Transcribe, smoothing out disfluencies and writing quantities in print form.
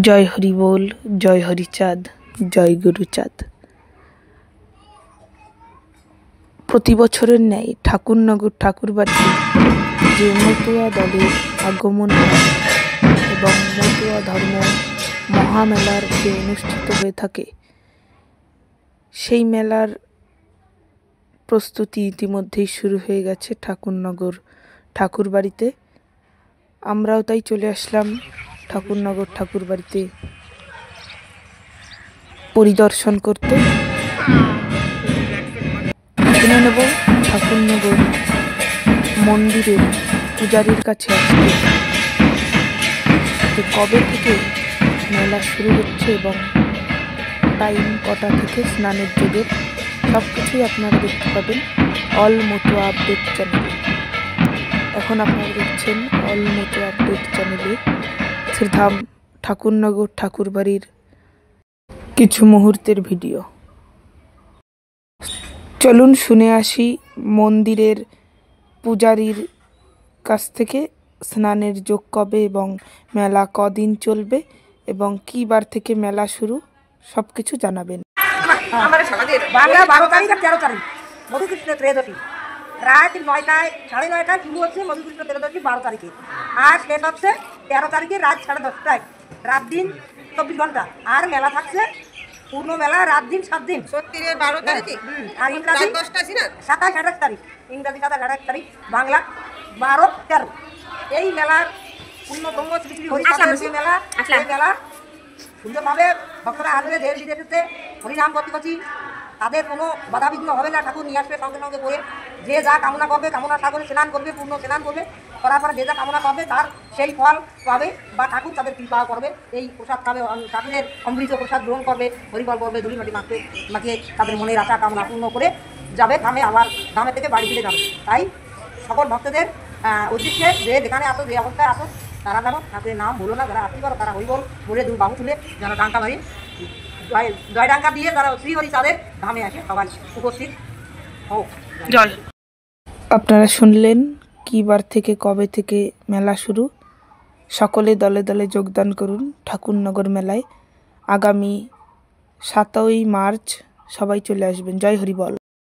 জয় হরি বল, জয় হরিচাঁদ, জয় গুরুচাঁদ। প্রতি বছরের ন্যায় ঠাকুরনগর ঠাকুরবাড়িতে যে মতুয়া দলের আগমন হয় এবং মতুয়া ধর্ম মহামেলার যে অনুষ্ঠিত হয়ে থাকে, সেই মেলার প্রস্তুতি ইতিমধ্যেই শুরু হয়ে গেছে ঠাকুরনগর ঠাকুরবাড়িতে। আমরাও তাই চলে আসলাম ঠাকুরনগর ঠাকুরবাড়িতে পরিদর্শন করতে। শুনে নেব ঠাকুরনগর মন্দিরের পূজারীর কাছে আজকে যে কবে থেকে মেলা শুরু হচ্ছে এবং টাইম কটা থেকে স্নানের যুগের সব কিছুই আপনারা দেখতে পাবেন অল মতুয়া আপডেট চ্যানেলে। এখন আপনারা দেখছেন অল মতুয়া আপডেট চ্যানেলে শ্রীধাম ঠাকুরনগর ঠাকুরবাড়ির কিছু মুহূর্তের ভিডিও। চলুন শুনে আসি মন্দিরের পূজারীর কাছ থেকে স্নানের যোগ কবে এবং মেলা কদিন চলবে এবং কী বার থেকে মেলা শুরু সব কিছু জানাবেন। বাংলা 12 তারিখ আর 13 তারিখ মধুকৃষ্ণ ত্রয়োদশী রাত 9টায় 9:30টায় শুরু হচ্ছে মধুকৃষ্ণ ত্রয়োদশী 12 তারিখে, আর শেষ হচ্ছে 13 তারিখে রাত 10:30টায়। রাত দিন 24 ঘন্টা, আর মেলা থাকছে পূর্ণ মেলা রাত দিন 7 দিন। 12 তারিখে আর ইংরাজি 27-28 তারিখ, ইংরাজি 27-28 তারিখ, বাংলা 12-13। এই মেলার পূর্ণতম শ্রী শ্রী হরিচাঁদের যে মেলা, এই মেলা সুন্দরভাবে ভক্তরা আসবে দেশ বিদেশেতে হরিনাম করতে করছি, তাদের কোনো বাধাবিঘ্ন হবে না। ঠাকুর নিয়ে আসবে সঙ্গে সঙ্গে করে, যে যা কামনা করবে কামনা সাগরে স্নান করবে, পূর্ণ স্নান করবে, করার পরে যে যা কামনা করবে তার সেই ফল পাবে বা ঠাকুর তাদের কৃপা করবে। এই প্রসাদ খাবে, ঠাকুরের অমৃত প্রসাদ গ্রহণ করবে, হরিফল করবে, ধুলি মাটি মাখিয়ে তাদের মনের আশা কামনা পূর্ণ করে যাবে ধামে, আবার ধামে থেকে বাড়ি ফিরে যাবে। তাই সকল ভক্তদের উদ্দেশ্যে যে যেখানে আসো, যে অবস্থায় আসো, তারা যেন ঠাকুরের নাম বলো না, যারা আসতে পারো তারা হরিবল বলে দু বাহু তুলে যেন ডাঙ্কা মারি জয় ডাঙ্কা দিয়ে যারা শ্রী হরিচাঁদের ধামে আসে সবাই উপস্থিত হোক। জয়। আপনারা শুনলেন কী বার থেকে কবে থেকে মেলা শুরু। সকলে দলে দলে যোগদান করুন ঠাকুরনগর মেলায়। আগামী 7ই মার্চ সবাই চলে আসবেন। জয় হরিবল।